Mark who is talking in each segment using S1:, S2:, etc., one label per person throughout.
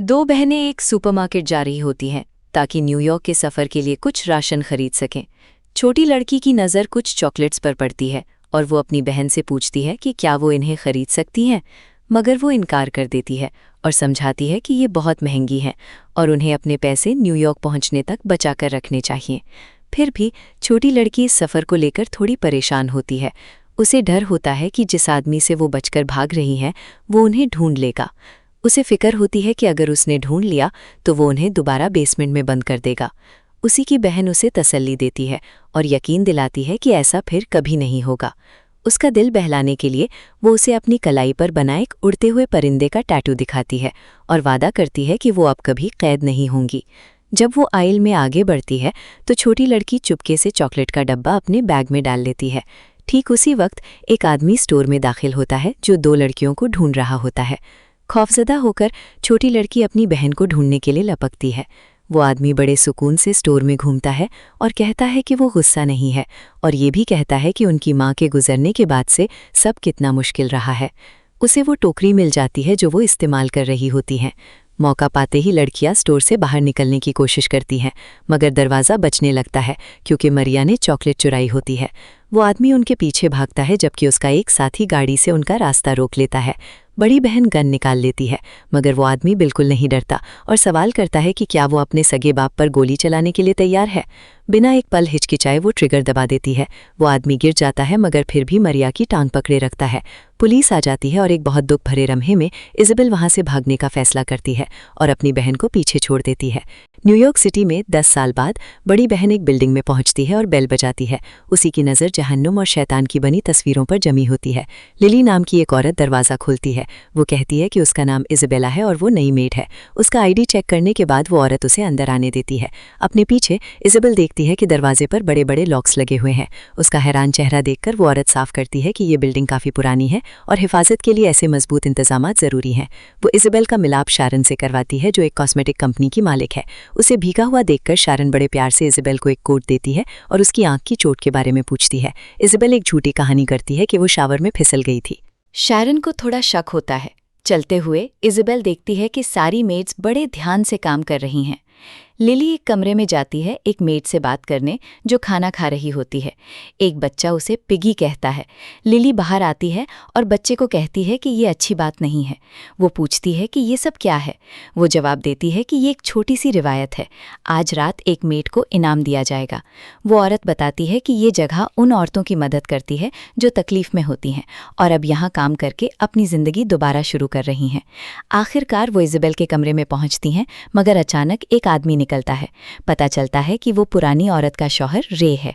S1: दो बहनें एक सुपरमार्केट जा रही होती हैं ताकि न्यूयॉर्क के सफ़र के लिए कुछ राशन खरीद सकें। छोटी लड़की की नज़र कुछ चॉकलेट्स पर पड़ती है और वो अपनी बहन से पूछती है कि क्या वो इन्हें खरीद सकती हैं, मगर वो इनकार कर देती है और समझाती है कि ये बहुत महंगी हैं और उन्हें अपने पैसे न्यूयॉर्क पहुंचने तक बचा कर रखने चाहिए। फिर भी छोटी लड़की इस सफ़र को लेकर थोड़ी परेशान होती है। उसे डर होता है कि जिस आदमी से वो बचकर भाग रही हैं वो उन्हें ढूंढ लेगा। उसे फिक्र होती है कि अगर उसने ढूंढ लिया तो वो उन्हें दोबारा बेसमेंट में बंद कर देगा। उसी की बहन उसे तसल्ली देती है और यकीन दिलाती है कि ऐसा फिर कभी नहीं होगा। उसका दिल बहलाने के लिए वो उसे अपनी कलाई पर बना एक उड़ते हुए परिंदे का टैटू दिखाती है और वादा करती है कि वो अब कभी कैद नहीं होंगी। जब वो आइल में आगे बढ़ती है तो छोटी लड़की चुपके से चॉकलेट का डब्बा अपने बैग में डाल लेती है। ठीक उसी वक्त एक आदमी स्टोर में दाखिल होता है जो दो लड़कियों को ढूंढ रहा होता है। खौफजदा होकर छोटी लड़की अपनी बहन को ढूंढने के लिए लपकती है। वो आदमी बड़े सुकून से स्टोर में घूमता है और कहता है कि वो गुस्सा नहीं है और ये भी कहता है कि उनकी माँ के गुजरने के बाद से सब कितना मुश्किल रहा है। उसे वो टोकरी मिल जाती है जो वो इस्तेमाल कर रही होती हैं। मौका पाते ही लड़कियां स्टोर से बाहर निकलने की कोशिश करती हैं, मगर दरवाज़ा बचने लगता है क्योंकि मरिया ने चॉकलेट चुराई होती है। वो आदमी उनके पीछे भागता है जबकि उसका एक साथी गाड़ी से उनका रास्ता रोक लेता है। बड़ी बहन गन निकाल लेती है, मगर वो आदमी बिल्कुल नहीं डरता और सवाल करता है कि क्या वो अपने सगे बाप पर गोली चलाने के लिए तैयार है। बिना एक पल हिचकिचाए वो ट्रिगर दबा देती है। वो आदमी गिर जाता है मगर फिर भी मरिया की टांग पकड़े रखता है। पुलिस आ जाती है और एक बहुत दुख भरे लम्हे में इज़ाबेल वहाँ से भागने का फैसला करती है और अपनी बहन को पीछे छोड़ देती है। न्यूयॉर्क सिटी में 10 साल बाद बड़ी बहन एक बिल्डिंग में पहुंचती है और बेल बजाती है। उसी की नज़र जहन्नुम और शैतान की बनी तस्वीरों पर जमी होती है। लिली नाम की एक औरत दरवाज़ा खोलती है। वो कहती है कि उसका नाम इज़ाबेला है और वो नई मेड है। उसका आईडी चेक करने के बाद वो औरत उसे अंदर आने देती है। अपने पीछे इज़ाबेल देखती है कि दरवाजे पर बड़े बड़े लॉक्स लगे हुए हैं। उसका हैरान चेहरा देखकर वो औरत साफ करती है कि ये बिल्डिंग काफ़ी पुरानी है और हिफाजत के लिए ऐसे मजबूत इंतजामात ज़रूरी हैं। वो इज़ाबेल का मिलाप शारन से करवाती है जो एक कॉस्मेटिक कंपनी की मालिक है। उसे भीगा हुआ देखकर शारन बड़े प्यार से इज़ाबेल को एक कोट देती है और उसकी आंख की चोट के बारे में पूछती है। इज़ाबेल एक झूठी कहानी करती है कि वो शावर में फिसल गई थी। शारन को थोड़ा शक होता है। चलते हुए इज़ाबेल देखती है कि सारी मेड्स बड़े ध्यान से काम कर रही हैं। लिली एक कमरे में जाती है एक मेड से बात करने जो खाना खा रही होती है। एक बच्चा उसे पिगी कहता है। लिली बाहर आती है और बच्चे को कहती है कि ये अच्छी बात नहीं है। वो पूछती है कि ये सब क्या है। वो जवाब देती है कि ये एक छोटी सी रिवायत है, आज रात एक मेड को इनाम दिया जाएगा। वो औरत बताती है कि ये जगह उन औरतों की मदद करती है जो तकलीफ में होती हैं और अब यहाँ काम करके अपनी ज़िंदगी दोबारा शुरू कर रही हैं। आखिरकार वो इज़ाबेल के कमरे में पहुँचती हैं, मगर अचानक एक आदमी निकलता है। पता चलता है कि वो पुरानी औरत का शौहर रे है।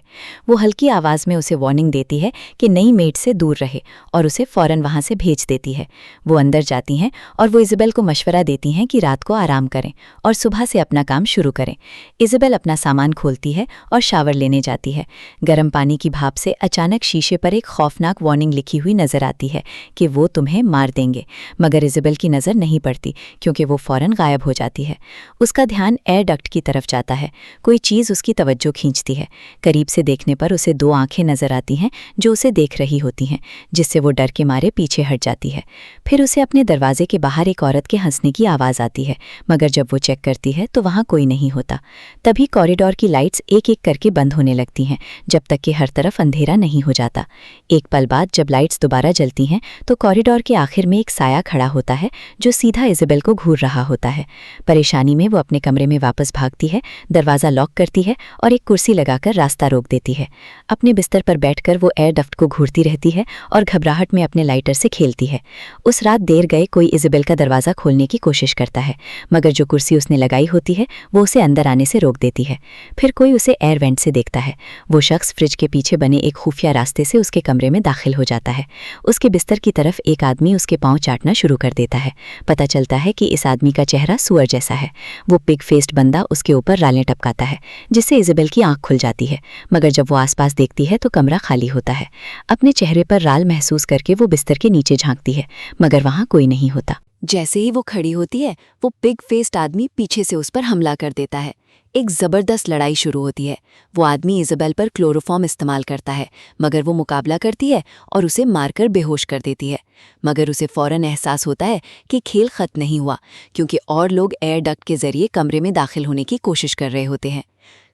S1: वो हल्की आवाज़ में उसे वार्निंग देती है कि नई मेड से दूर रहे और उसे फ़ौरन वहाँ से भेज देती है। वो अंदर जाती हैं और वो इज़ाबेल को मशवरा देती हैं कि रात को आराम करें और सुबह से अपना काम शुरू करें। इज़ाबेल अपना सामान खोलती है और शावर लेने जाती है। गर्म पानी की भाप से अचानक शीशे पर एक खौफनाक वार्निंग लिखी हुई नज़र आती है कि वो तुम्हें मार देंगे, मगर इज़ाबेल की नज़र नहीं पड़ती क्योंकि वो फ़ौरन गायब हो जाती है। उसका ध्यान एयर डक्ट की तरफ जाता है। कोई चीज़ उसकी तवज्जो खींचती है। करीब से देखने पर उसे दो आंखें नजर आती हैं जो उसे देख रही होती हैं, जिससे वो डर के मारे पीछे हट जाती है। फिर उसे अपने दरवाजे के बाहर एक औरत के हंसने की आवाज़ आती है, मगर जब वो चेक करती है तो वहाँ कोई नहीं होता। तभी कॉरिडोर की लाइट्स एक एक करके बंद होने लगती हैं जब तक कि हर तरफ अंधेरा नहीं हो जाता। एक पल बाद जब लाइट्स दोबारा जलती हैं तो कॉरिडोर के आखिर में एक साया खड़ा होता है जो सीधा इज़ाबेल को घूर रहा होता है। परेशानी में वो अपने कमरे में वापस भागती है, दरवाज़ा लॉक करती है और एक कुर्सी लगाकर रास्ता रोक देती है। अपने बिस्तर पर बैठकर वो एयर डक्ट को घूरती रहती है और घबराहट में अपने लाइटर से खेलती है। उस रात देर गए कोई इज़ाबेल का दरवाज़ा खोलने की कोशिश करता है, मगर जो कुर्सी उसने लगाई होती है वो उसे अंदर आने से रोक देती है। फिर कोई उसे एयर वेंट से देखता है। वो शख्स फ्रिज के पीछे बने एक खुफिया रास्ते से उसके कमरे में दाखिल हो जाता है। उसके बिस्तर की तरफ एक आदमी उसके पाँव चाटना शुरू कर देता है। पता चलता है कि इस आदमी का चेहरा सुअर जैसा है। वो पिग फेस्ड बंदा उसके ऊपर रालें टपकाता है, जिससे इज़ाबेल की आंख खुल जाती है, मगर जब वो आसपास देखती है तो कमरा खाली होता है। अपने चेहरे पर राल महसूस करके वो बिस्तर के नीचे झांकती है, मगर वहाँ कोई नहीं होता। जैसे ही वो खड़ी होती है, वो पिग फेस्ड आदमी पीछे से उस पर हमला कर देता है। एक जबरदस्त लड़ाई शुरू होती है। वो आदमी इज़ाबेल पर क्लोरोफॉर्म इस्तेमाल करता है, मगर वो मुकाबला करती है और उसे मारकर बेहोश कर देती है। मगर उसे फौरन एहसास होता है कि खेल खत्म नहीं हुआ, क्योंकि और लोग एयर डक्ट के जरिए कमरे में दाखिल होने की कोशिश कर रहे होते हैं।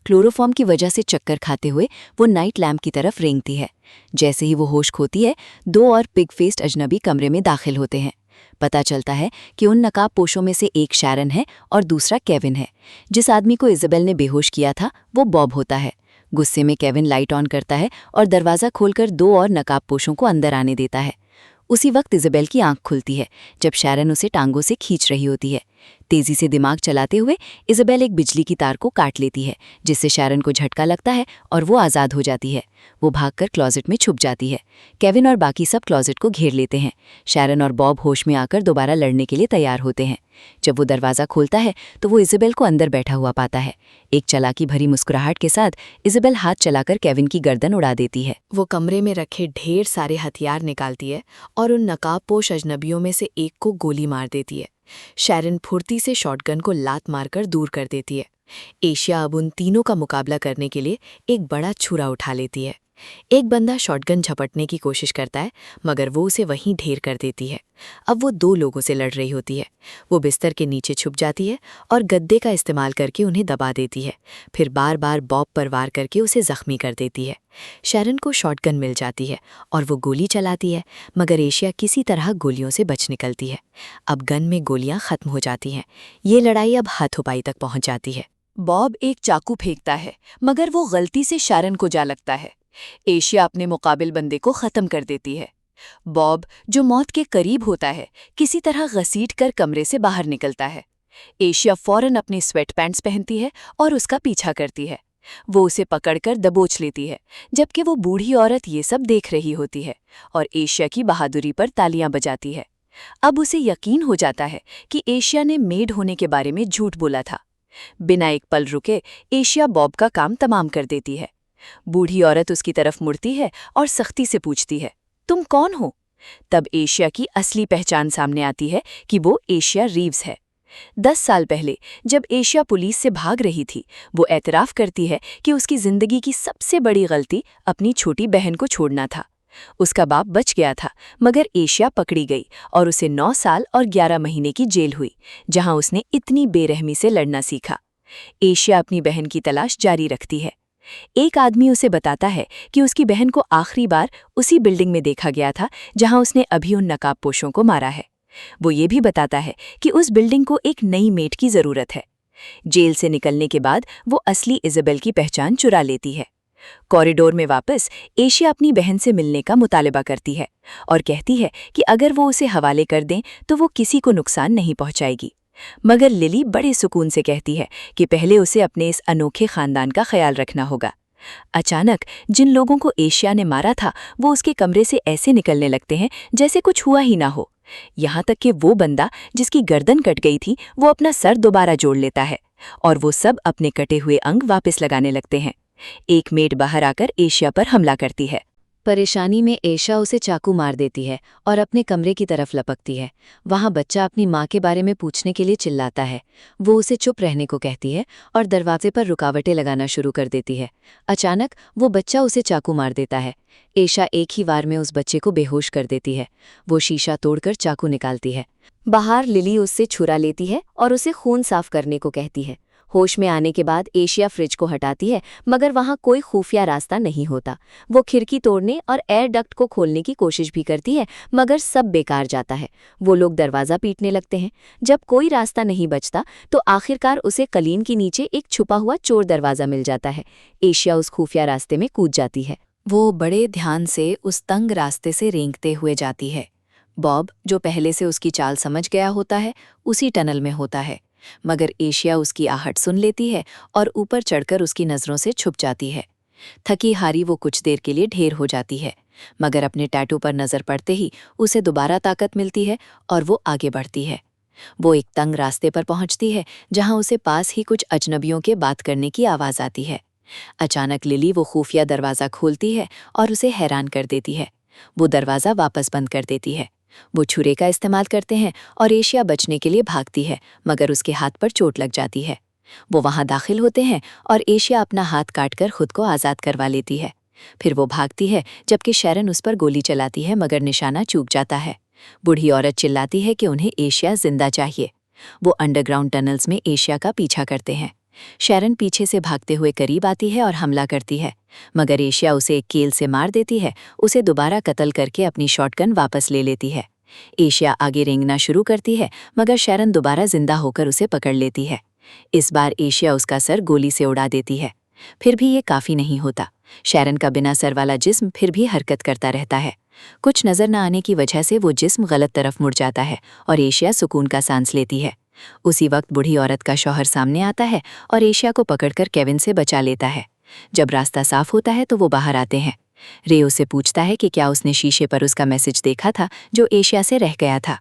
S1: क्लोरोफॉर्म की वजह से चक्कर खाते हुए वो नाइट लैम्प की तरफ रेंगती है। जैसे ही वो होश खोती है, 2 और पिग फेस्ड अजनबी कमरे में दाखिल होते हैं। पता चलता है कि उन नकाबपोशों में से एक शैरन है और दूसरा केविन है। जिस आदमी को इज़ाबेल ने बेहोश किया था वो बॉब होता है। गुस्से में केविन लाइट ऑन करता है और दरवाज़ा खोलकर 2 और नकाबपोशों को अंदर आने देता है। उसी वक्त इज़ाबेल की आंख खुलती है जब शैरन उसे टांगों से खींच रही होती है। तेजी से दिमाग चलाते हुए इज़ाबेल एक बिजली की तार को काट लेती है, जिससे शैरन को झटका लगता है और वो आज़ाद हो जाती है। वो भागकर क्लोजेट में छुप जाती है। केविन और बाकी सब क्लोजेट को घेर लेते हैं। शैरन और बॉब होश में आकर दोबारा लड़ने के लिए तैयार होते हैं। जब वो दरवाज़ा खोलता है तो वो इज़ाबेल को अंदर बैठा हुआ पाता है। एक चालाकी भरी मुस्कुराहट के साथ इज़ाबेल हाथ चलाकर केविन की गर्दन उड़ा देती है।
S2: वो कमरे में रखे ढेर सारे हथियार निकालती है और उन नकाबपोश अजनबियों में से एक को गोली मार देती है। शैरन फुर्ती से शॉटगन को लात मारकर दूर कर देती है। एशिया अब उन तीनों का मुकाबला करने के लिए एक बड़ा छुरा उठा लेती है। एक बंदा शॉटगन झपटने की कोशिश करता है, मगर वो उसे वहीं ढेर कर देती है। अब वो 2 लोगों से लड़ रही होती है। वो बिस्तर के नीचे छुप जाती है और गद्दे का इस्तेमाल करके उन्हें दबा देती है। फिर बार बार बॉब पर वार करके उसे जख्मी कर देती है। शैरन को शॉटगन मिल जाती है और वो गोली चलाती है, मगर एशिया किसी तरह गोलियों से बच निकलती है। अब गन में गोलियां खत्म हो जाती हैं। ये लड़ाई अब हाथोपाई तक पहुंच जाती है।
S1: बॉब एक चाकू फेंकता है, मगर वो गलती से शैरन को जा लगता है। एशिया अपने मुकाबिल बंदे को खत्म कर देती है। बॉब, जो मौत के करीब होता है, किसी तरह घसीट कर कमरे से बाहर निकलता है। एशिया फौरन अपने स्वेट पैंट्स पहनती है और उसका पीछा करती है। वो उसे पकड़कर दबोच लेती है, जबकि वो बूढ़ी औरत ये सब देख रही होती है और एशिया की बहादुरी पर तालियां बजाती है। अब उसे यकीन हो जाता है कि एशिया ने मेड होने के बारे में झूठ बोला था। बिना एक पल रुके एशिया बॉब का काम तमाम कर देती है। बूढ़ी औरत उसकी तरफ मुड़ती है और सख्ती से पूछती है, तुम कौन हो? तब एशिया की असली पहचान सामने आती है कि वो एशिया रीव्स है। 10 साल पहले जब एशिया पुलिस से भाग रही थी, वो एतराफ़ करती है कि उसकी जिंदगी की सबसे बड़ी गलती अपनी छोटी बहन को छोड़ना था। उसका बाप बच गया था, मगर एशिया पकड़ी गई और उसे 9 साल और 11 महीने की जेल हुई, जहां उसने इतनी बेरहमी से लड़ना सीखा। एशिया अपनी बहन की तलाश जारी रखती है। एक आदमी उसे बताता है कि उसकी बहन को आखिरी बार उसी बिल्डिंग में देखा गया था जहां उसने अभी उन नकाबपोशों को मारा है। वो ये भी बताता है कि उस बिल्डिंग को एक नई मेट की जरूरत है। जेल से निकलने के बाद वो असली इज़ाबेल की पहचान चुरा लेती है। कॉरिडोर में वापस एशिया अपनी बहन से मिलने का मुतालबा करती है और कहती है कि अगर वो उसे हवाले कर दें तो वो किसी को नुकसान नहीं पहुंचाएगी। मगर लिली बड़े सुकून से कहती है कि पहले उसे अपने इस अनोखे खानदान का ख्याल रखना होगा। अचानक जिन लोगों को एशिया ने मारा था वो उसके कमरे से ऐसे निकलने लगते हैं जैसे कुछ हुआ ही ना हो। यहाँ तक कि वो बंदा जिसकी गर्दन कट गई थी वो अपना सर दोबारा जोड़ लेता है और वो सब अपने कटे हुए अंग वापस लगाने लगते हैं। एक मेड बाहर आकर एशिया पर हमला करती है। परेशानी में एशिया उसे चाकू मार देती है और अपने कमरे की तरफ लपकती है। वहाँ बच्चा अपनी माँ के बारे में पूछने के लिए चिल्लाता है। वो उसे चुप रहने को कहती है और दरवाजे पर रुकावटें लगाना शुरू कर देती है। अचानक वो बच्चा उसे चाकू मार देता है। एशिया एक ही वार में उस बच्चे को बेहोश कर देती है। वो शीशा तोड़कर चाकू निकालती है। बाहर लिली उससे छुरा लेती है और उसे खून साफ करने को कहती है। होश में आने के बाद एशिया फ्रिज को हटाती है, मगर वहाँ कोई खुफिया रास्ता नहीं होता। वो खिड़की तोड़ने और एयर डक्ट को खोलने की कोशिश भी करती है, मगर सब बेकार जाता है। वो लोग दरवाज़ा पीटने लगते हैं। जब कोई रास्ता नहीं बचता तो आखिरकार उसे कलीन के नीचे एक छुपा हुआ चोर दरवाज़ा मिल जाता है। एशिया उस खुफिया रास्ते में कूद जाती है। वो बड़े ध्यान से उस तंग रास्ते से रेंगते हुए जाती है। बॉब, जो पहले से उसकी चाल समझ गया होता है, उसी टनल में होता है, मगर एशिया उसकी आहट सुन लेती है और ऊपर चढ़कर उसकी नज़रों से छुप जाती है। थकी हारी वो कुछ देर के लिए ढेर हो जाती है, मगर अपने टैटू पर नज़र पड़ते ही उसे दोबारा ताकत मिलती है और वो आगे बढ़ती है। वो एक तंग रास्ते पर पहुंचती है जहां उसे पास ही कुछ अजनबियों के बात करने की आवाज़ आती है। अचानक लिली वो खुफिया दरवाज़ा खोलती है और उसे हैरान कर देती है। वो दरवाज़ा वापस बंद कर देती है। वो छुरे का इस्तेमाल करते हैं और एशिया बचने के लिए भागती है, मगर उसके हाथ पर चोट लग जाती है। वो वहां दाखिल होते हैं और एशिया अपना हाथ काटकर खुद को आज़ाद करवा लेती है। फिर वो भागती है, जबकि शैरन उस पर गोली चलाती है, मगर निशाना चूक जाता है। बूढ़ी औरत चिल्लाती है कि उन्हें एशिया जिंदा चाहिए। वो अंडरग्राउंड टनल्स में एशिया का पीछा करते हैं। शैरन पीछे से भागते हुए करीब आती है और हमला करती है, मगर एशिया उसे एक कील से मार देती है। उसे दोबारा कत्ल करके अपनी शॉटगन वापस ले लेती है। एशिया आगे रेंगना शुरू करती है, मगर शैरन दोबारा जिंदा होकर उसे पकड़ लेती है। इस बार एशिया उसका सर गोली से उड़ा देती है। फिर भी ये काफ़ी नहीं होता। शैरन का बिना सर वाला जिस्म फिर भी हरकत करता रहता है। कुछ नज़र न आने की वजह से वो जिस्म गलत तरफ मुड़ जाता है और एशिया सुकून का सांस लेती है। उसी वक्त बूढ़ी औरत का शौहर सामने आता है और एशिया को पकड़कर केविन से बचा लेता है। जब रास्ता साफ होता है तो वो बाहर आते हैं। रे उससे पूछता है कि क्या उसने शीशे पर उसका मैसेज देखा था जो एशिया से रह गया था।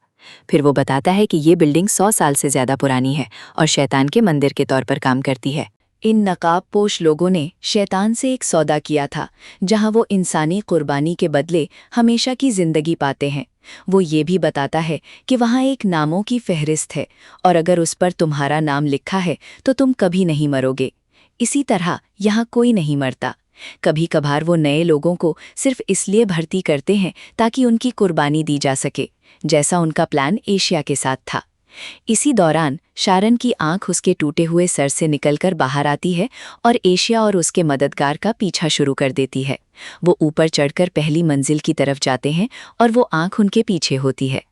S1: फिर वो बताता है कि ये बिल्डिंग 100 साल से ज़्यादा पुरानी है और शैतान के मंदिर के तौर पर काम करती है। इन नकाबपोश लोगों ने शैतान से एक सौदा किया था, जहां वो इंसानी कुर्बानी के बदले हमेशा की जिंदगी पाते हैं। वो ये भी बताता है कि वहाँ एक नामों की फहरिस्त है और अगर उस पर तुम्हारा नाम लिखा है तो तुम कभी नहीं मरोगे। इसी तरह यहाँ कोई नहीं मरता। कभी कभार वो नए लोगों को सिर्फ इसलिए भर्ती करते हैं ताकि उनकी कुर्बानी दी जा सके, जैसा उनका प्लान एशिया के साथ था। इसी दौरान शारन की आंख उसके टूटे हुए सर से निकलकर बाहर आती है और एशिया और उसके मददगार का पीछा शुरू कर देती है। वो ऊपर चढ़कर पहली मंजिल की तरफ जाते हैं और वो आंख उनके पीछे होती है।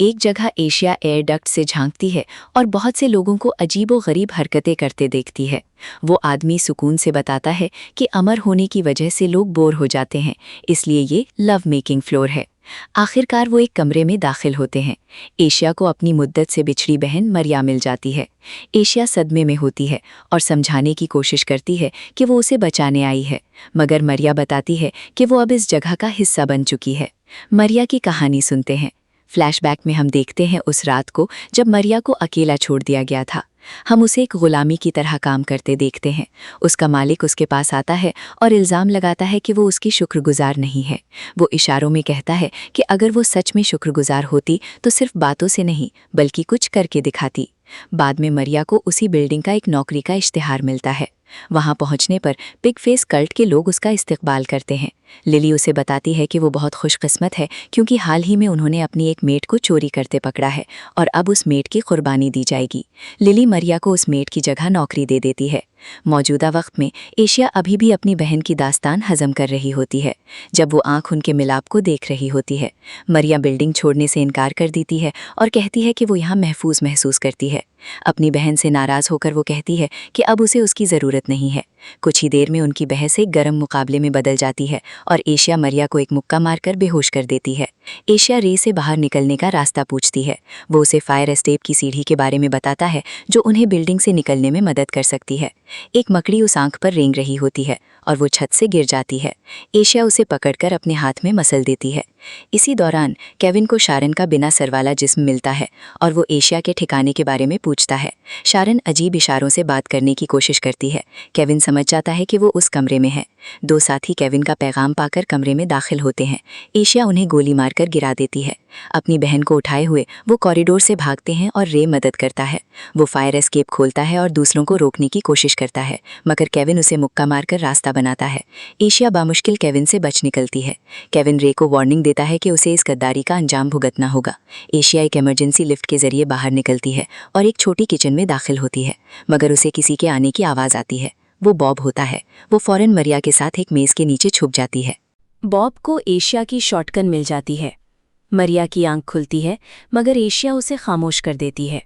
S1: एक जगह एशिया एयर डक्ट से झांकती है और बहुत से लोगों को अजीबो-गरीब हरकतें करते देखती है। वो आदमी सुकून से बताता है कि अमर होने की वजह से लोग बोर हो जाते हैं, इसलिए ये लव मेकिंग फ्लोर है। आखिरकार वो एक कमरे में दाखिल होते हैं। एशिया को अपनी मुद्दत से बिछड़ी बहन मरिया मिल जाती है। एशिया सदमे में होती है और समझाने की कोशिश करती है कि वो उसे बचाने आई है, मगर मरिया बताती है कि वो अब इस जगह का हिस्सा बन चुकी है। मरिया की कहानी सुनते हैं। फ्लैशबैक में हम देखते हैं उस रात को जब मरिया को अकेला छोड़ दिया गया था। हम उसे एक गुलामी की तरह काम करते देखते हैं। उसका मालिक उसके पास आता है और इल्ज़ाम लगाता है कि वो उसकी शुक्रगुजार नहीं है। वो इशारों में कहता है कि अगर वो सच में शुक्रगुजार होती तो सिर्फ बातों से नहीं बल्कि कुछ करके दिखाती। बाद में मरिया को उसी बिल्डिंग का एक नौकरी का इश्तिहार मिलता है। वहां पहुंचने पर पिग फेस कल्ट के लोग उसका इस्तकबाल करते हैं। लिली उसे बताती है कि वो बहुत खुशकिस्मत है क्योंकि हाल ही में उन्होंने अपनी एक मेट को चोरी करते पकड़ा है और अब उस मेट की कुर्बानी दी जाएगी। लिली मरिया को उस मेट की जगह नौकरी दे देती है। मौजूदा वक्त में एशिया अभी भी अपनी बहन की दास्तान हजम कर रही होती है। जब वो आंख उनके मिलाप को देख रही होती है, मरिया बिल्डिंग छोड़ने से इनकार कर देती है और कहती है कि वो यहाँ महफूज महसूस करती है। अपनी बहन से नाराज़ होकर वो कहती है कि अब उसे उसकी ज़रूरत नहीं है। कुछ ही देर में उनकी बहस एक गर्म मुकाबले में बदल जाती है और एशिया मरिया को एक मुक्का मारकर बेहोश कर देती है। एशिया रे से बाहर निकलने का रास्ता पूछती है। वो उसे फायर एस्केप की सीढ़ी के बारे में बताता है जो उन्हें बिल्डिंग से निकलने में मदद कर सकती है। एक मकड़ी उस आंख पर रेंग रही होती है और वो छत से गिर जाती है। एशिया उसे पकड़कर अपने हाथ में मसल देती है। इसी दौरान केविन को शारन का बिना सर वाला जिस्म मिलता है और वो एशिया के ठिकाने के बारे में पूछता है। शारन अजीब इशारों से बात करने की कोशिश करती है। केविन समझ जाता है कि वो उस कमरे में है। दो साथी केविन का पैगाम पाकर कमरे में दाखिल होते हैं। एशिया उन्हें गोली मारकर गिरा देती है। अपनी बहन को उठाए हुए वो कॉरिडोर से भागते हैं और रे मदद करता है। वो फायर एस्केप खोलता है और दूसरों को रोकने की कोशिश करता है, मगर केविन उसे मुक्का मारकर रास्ता बनाता है। एशिया बामुश्किल केविन से बच निकलती है। केविन रे को वार्निंग देता है कि उसे इस गद्दारी का अंजाम भुगतना होगा। एशिया एक इमरजेंसी लिफ्ट के जरिए बाहर निकलती है और एक छोटी किचन में दाखिल होती है, मगर उसे किसी के आने की आवाज़ आती है। वो बॉब होता है। वो फौरन मरिया के साथ एक मेज़ के नीचे छुप जाती है। बॉब को एशिया की शॉटगन मिल जाती है। मरिया की आंख खुलती है, मगर एशिया उसे खामोश कर देती है।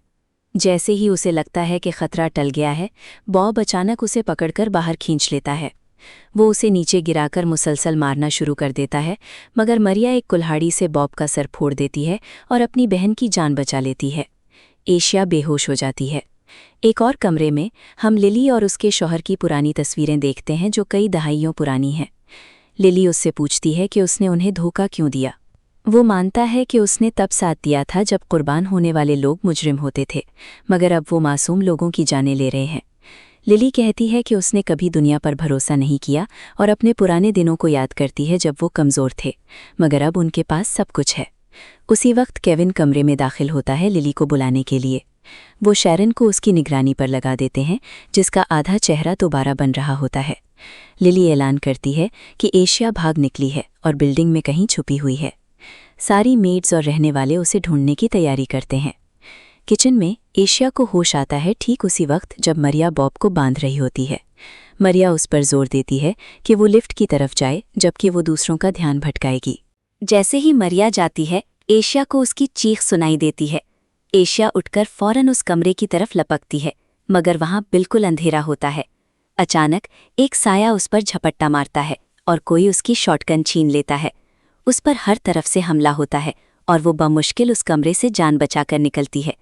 S1: जैसे ही उसे लगता है कि खतरा टल गया है, बॉब अचानक उसे पकड़कर बाहर खींच लेता है। वो उसे नीचे गिराकर मुसलसल मारना शुरू कर देता है, मगर मरिया एक कुल्हाड़ी से बॉब का सर फोड़ देती है और अपनी बहन की जान बचा लेती है। एशिया बेहोश हो जाती है। एक और कमरे में हम लिली और उसके शौहर की पुरानी तस्वीरें देखते हैं जो कई दहाइयों पुरानी हैं। लिली उससे पूछती है कि उसने उन्हें धोखा क्यों दिया। वो मानता है कि उसने तब साथ दिया था जब कुर्बान होने वाले लोग मुजरिम होते थे, मगर अब वो मासूम लोगों की जानें ले रहे हैं। लिली कहती है कि उसने कभी दुनिया पर भरोसा नहीं किया और अपने पुराने दिनों को याद करती है जब वो कमज़ोर थे, मगर अब उनके पास सब कुछ है। उसी वक्त केविन कमरे में दाखिल होता है लिली को बुलाने के लिए। वो शैरन को उसकी निगरानी पर लगा देते हैं, जिसका आधा चेहरा दोबारा बन रहा होता है। लिली ऐलान करती है कि एशिया भाग निकली है और बिल्डिंग में कहीं छुपी हुई है। सारी मेड्स और रहने वाले उसे ढूंढने की तैयारी करते हैं। किचन में एशिया को होश आता है ठीक उसी वक्त जब मरिया बॉब को बांध रही होती है। मरिया उस पर जोर देती है कि वो लिफ्ट की तरफ जाए, जबकि वो दूसरों का ध्यान भटकाएगी। जैसे ही मरिया जाती है, एशिया को उसकी चीख सुनाई देती है। एशिया उठकर फौरन उस कमरे की तरफ लपकती है, मगर वहां बिल्कुल अंधेरा होता है। अचानक एक साया उस पर झपट्टा मारता है और कोई उसकी शॉटगन छीन लेता है। उस पर हर तरफ से हमला होता है और वो बमुश्किल उस कमरे से जान बचाकर निकलती है।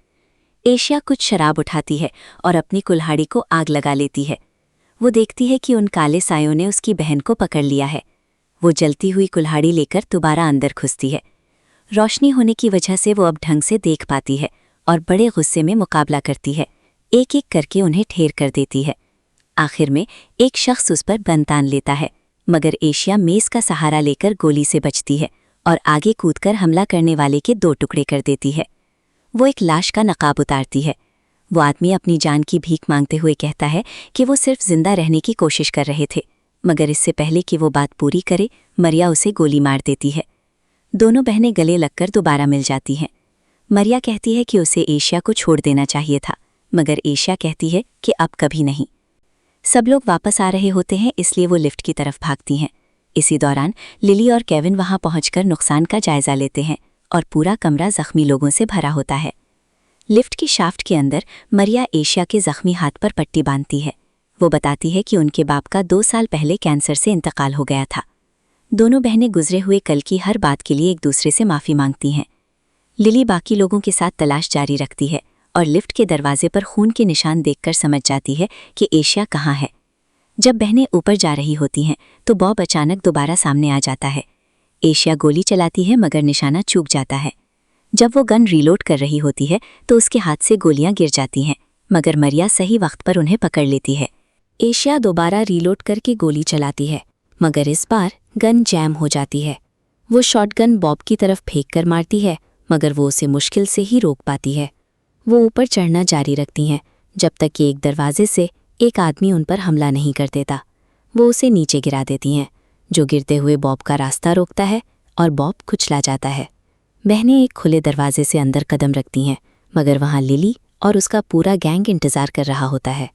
S1: एशिया कुछ शराब उठाती है और अपनी कुल्हाड़ी को आग लगा लेती है। वो देखती है कि उन काले सायों ने उसकी बहन को पकड़ लिया है। वो जलती हुई कुल्हाड़ी लेकर दोबारा अंदर घुसती है। रोशनी होने की वजह से वो अब ढंग से देख पाती है और बड़े गुस्से में मुकाबला करती है। एक एक करके उन्हें ढेर कर देती है। आखिर में एक शख्स उस पर बन तान लेता है, मगर एशिया मेज़ का सहारा लेकर गोली से बचती है और आगे कूदकर हमला करने वाले के 2 टुकड़े कर देती है। वो एक लाश का नकाब उतारती है। वो आदमी अपनी जान की भीख मांगते हुए कहता है कि वो सिर्फ जिंदा रहने की कोशिश कर रहे थे, मगर इससे पहले कि वो बात पूरी करे, मरिया उसे गोली मार देती है। दोनों बहनें गले लगकर दोबारा मिल जाती हैं। मरिया कहती है कि उसे एशिया को छोड़ देना चाहिए था, मगर एशिया कहती है कि अब कभी नहीं। सब लोग वापस आ रहे होते हैं, इसलिए वो लिफ्ट की तरफ भागती हैं। इसी दौरान लिली और केविन वहां पहुंचकर नुकसान का जायजा लेते हैं और पूरा कमरा जख्मी लोगों से भरा होता है। लिफ्ट की शाफ्ट के अंदर मरिया एशिया के जख्मी हाथ पर पट्टी बांधती है। वो बताती है कि उनके बाप का 2 साल पहले कैंसर से इंतकाल हो गया था। दोनों बहनें गुजरे हुए कल की हर बात के लिए एक दूसरे से माफ़ी मांगती हैं। लिली बाकी लोगों के साथ तलाश जारी रखती है और लिफ्ट के दरवाजे पर खून के निशान देखकर समझ जाती है कि एशिया कहाँ है। जब बहनें ऊपर जा रही होती हैं तो बॉब अचानक दोबारा सामने आ जाता है। एशिया गोली चलाती है, मगर निशाना चूक जाता है। जब वो गन रीलोड कर रही होती है तो उसके हाथ से गोलियां गिर जाती हैं, मगर मरिया सही वक्त पर उन्हें पकड़ लेती है। एशिया दोबारा रीलोड करके गोली चलाती है, मगर इस बार गन जैम हो जाती है। वो शॉटगन बॉब की तरफ फेंक कर मारती है, मगर वो उसे मुश्किल से ही रोक पाती है। वो ऊपर चढ़ना जारी रखती हैं, जब तक कि एक दरवाजे से एक आदमी उन पर हमला नहीं कर देता। वो उसे नीचे गिरा देती हैं, जो गिरते हुए बॉब का रास्ता रोकता है और बॉब कुचला जाता है। बहनें एक खुले दरवाजे से अंदर कदम रखती हैं, मगर वहाँ लिली और उसका पूरा गैंग इंतजार कर रहा होता है।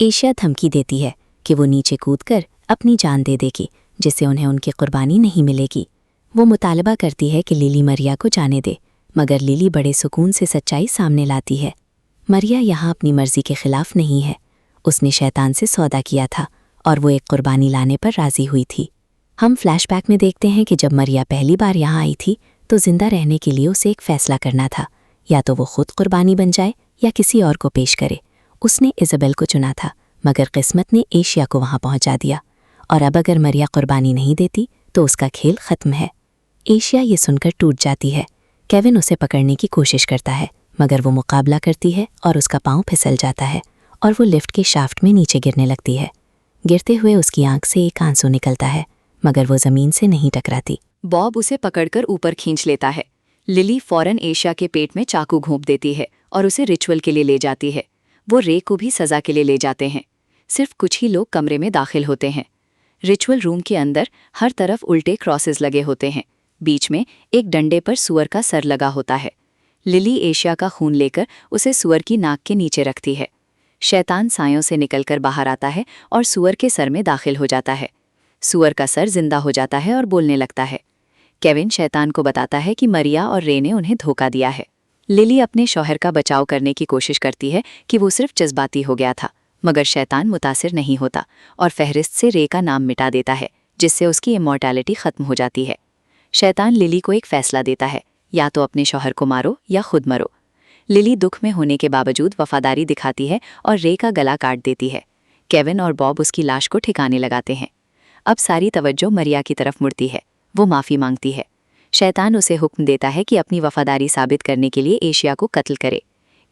S1: एशिया धमकी देती है कि वो नीचे कूदकर अपनी जान दे देगी, जिससे उन्हें उनकी कुर्बानी नहीं मिलेगी। वो मुतालबा करती है कि लिली मरिया को जाने दे, मगर लिली बड़े सुकून से सच्चाई सामने लाती है। मरिया यहाँ अपनी मर्जी के खिलाफ नहीं है। उसने शैतान से सौदा किया था और वो एक कुर्बानी लाने पर राजी हुई थी। हम फ्लैशबैक में देखते हैं कि जब मरिया पहली बार यहाँ आई थी तो जिंदा रहने के लिए उसे एक फ़ैसला करना था, या तो वो खुद कुर्बानी बन जाए या किसी और को पेश करे। उसने इज़ाबेल को चुना था, मगर किस्मत ने एशिया को वहाँ पहुँचा दिया, और अब अगर मरिया कुर्बानी नहीं देती तो उसका खेल ख़त्म है। एशिया ये सुनकर टूट जाती है। केविन उसे पकड़ने की कोशिश करता है, मगर वो मुकाबला करती है और उसका पाँव फिसल जाता है और वो लिफ्ट के शाफ्ट में नीचे गिरने लगती है। गिरते हुए उसकी आंख से एक आंसू निकलता है, मगर वो ज़मीन से नहीं टकराती।
S2: बॉब उसे पकड़कर ऊपर खींच लेता है। लिली फौरन एशिया के पेट में चाकू घोंप देती है और उसे रिचुअल के लिए ले जाती है। वो रे को भी सज़ा के लिए ले जाते हैं। सिर्फ कुछ ही लोग कमरे में दाखिल होते हैं। रिचुअल रूम के अंदर हर तरफ उल्टे क्रॉसेस लगे होते हैं। बीच में एक डंडे पर सुअर का सर लगा होता है। लिली एशिया का खून लेकर उसे सुअर की नाक के नीचे रखती है। शैतान सायों से निकलकर बाहर आता है और सुअर के सर में दाखिल हो जाता है। सुअर का सर जिंदा हो जाता है और बोलने लगता है। केविन शैतान को बताता है कि मरिया और रे ने उन्हें धोखा दिया है। लिली अपने शौहर का बचाव करने की कोशिश करती है कि वो सिर्फ जज्बाती हो गया था, मगर शैतान मुतासिर नहीं होता और फहरिस्त से रे का नाम मिटा देता है, जिससे उसकी इमॉर्टैलिटी ख़त्म हो जाती है। शैतान लिली को एक फ़ैसला देता है, या तो अपने शौहर को मारो या खुद मरो। लिली दुख में होने के बावजूद वफादारी दिखाती है और रे का गला काट देती है। केविन और बॉब उसकी लाश को ठिकाने लगाते हैं। अब सारी तवज्जो मरिया की तरफ मुड़ती है। वो माफ़ी मांगती है। शैतान उसे हुक्म देता है कि अपनी वफादारी साबित करने के लिए एशिया को कत्ल करे।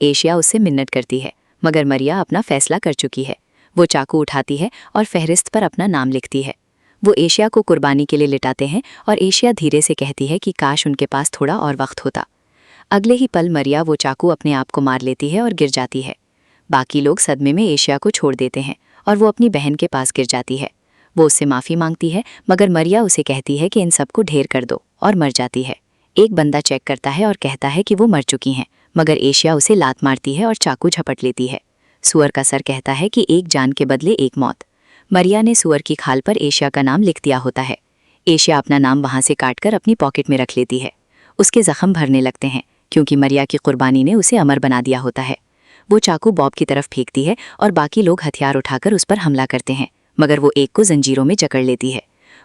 S2: एशिया उससे मिन्नत करती है, मगर मरिया अपना फ़ैसला कर चुकी है। वो चाकू उठाती है और फहरिस्त पर अपना नाम लिखती है।
S1: वो एशिया को कुर्बानी के लिए लिटाते हैं और एशिया धीरे से कहती है कि काश उनके पास थोड़ा और वक्त होता। अगले ही पल मरिया वो चाकू अपने आप को मार लेती है और गिर जाती है। बाकी लोग सदमे में एशिया को छोड़ देते हैं और वो अपनी बहन के पास गिर जाती है। वो उससे माफ़ी मांगती है, मगर मरिया उसे कहती है कि इन सबको ढेर कर दो, और मर जाती है। एक बंदा चेक करता है और कहता है कि वो मर चुकी हैं, मगर एशिया उसे लात मारती है और चाकू झपट लेती है। सुअर का सर कहता है कि एक जान के बदले एक मौत। मरिया ने सुअर की खाल पर एशिया का नाम लिख दिया होता है। एशिया अपना नाम वहाँ से काटकर अपनी पॉकेट में रख लेती है। उसके जख्म भरने लगते हैं क्योंकि मरिया की कुर्बानी ने उसे अमर बना दिया होता है। वो चाकू बॉब की तरफ फेंकती है और बाकी लोग हथियार उठाकर उस पर हमला करते हैं, मगर वो एक को जंजीरों में जकड़ लेती है।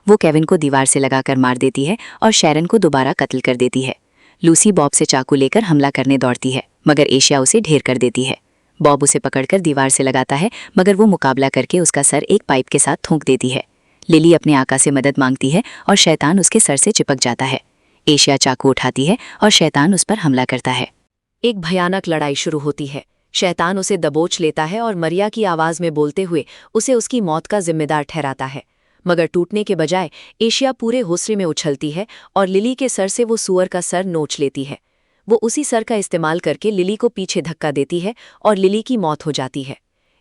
S1: वो केविन को दीवार से लगाकर मार देती है और शैरन को दोबारा कत्ल कर देती है। लूसी बॉब से चाकू लेकर हमला करने दौड़ती है, मगर एशिया उसे ढेर कर देती है। बॉब उसे पकड़कर दीवार से लगाता है, मगर वो मुकाबला करके उसका सर एक पाइप के साथ थूक देती है। लिली अपने आका से मदद मांगती है और शैतान उसके सर से चिपक जाता है। एशिया चाकू उठाती है और शैतान उस पर हमला करता है। एक भयानक लड़ाई शुरू होती है। शैतान उसे दबोच लेता है और मरिया की आवाज़ में बोलते हुए उसे उसकी मौत का जिम्मेदार ठहराता है, मगर टूटने के बजाय एशिया पूरे होसरे में उछलती है और लिली के सर से वो सुअर का सर नोच लेती है। वो उसी सर का इस्तेमाल करके लिली को पीछे धक्का देती है और लिली की मौत हो जाती है।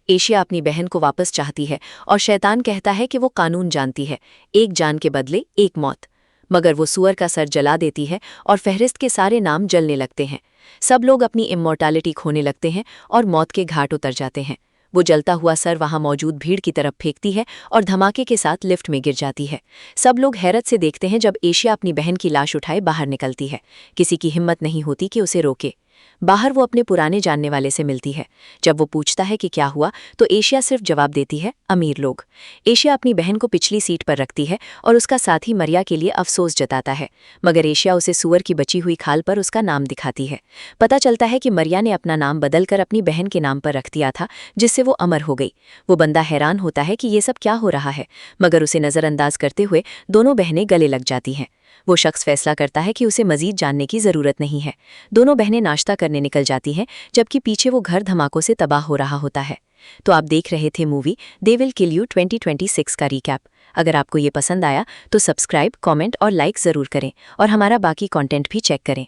S1: एशिया अपनी बहन को वापस चाहती है और शैतान कहता है कि वो कानून जानती है, एक जान के बदले एक मौत। मगर वो सुअर का सर जला देती है और फहरिस्त के सारे नाम जलने लगते हैं। सब लोग अपनी इमॉर्टैलिटी खोने लगते हैं और मौत के घाट उतर जाते हैं। वो जलता हुआ सर वहां मौजूद भीड़ की तरफ फेंकती है और धमाके के साथ लिफ्ट में गिर जाती है। सब लोग हैरत से देखते हैं जब एशिया अपनी बहन की लाश उठाए बाहर निकलती है। किसी की हिम्मत नहीं होती कि उसे रोके। बाहर वो अपने पुराने जानने वाले से मिलती है। जब वो पूछता है कि क्या हुआ, तो एशिया सिर्फ जवाब देती है, अमीर लोग। एशिया अपनी बहन को पिछली सीट पर रखती है और उसका साथी मरिया के लिए अफसोस जताता है, मगर एशिया उसे सुअर की बची हुई खाल पर उसका नाम दिखाती है। पता चलता है कि मरिया ने अपना नाम बदलकर अपनी बहन के नाम पर रख दिया था, जिससे वो अमर हो गई। वो बंदा हैरान होता है कि ये सब क्या हो रहा है, मगर उसे नज़रअंदाज करते हुए दोनों बहनें गले लग जाती हैं। वो शख्स फैसला करता है कि उसे मजीद जानने की ज़रूरत नहीं है। दोनों बहनें नाश्ता करने निकल जाती हैं, जबकि पीछे वो घर धमाकों से तबाह हो रहा होता है। तो आप देख रहे थे movie they will kill you 2026 का रिकैप। अगर आपको ये पसंद आया तो सब्सक्राइब, कमेंट और लाइक ज़रूर करें और हमारा बाकी कंटेंट भी चेक करें।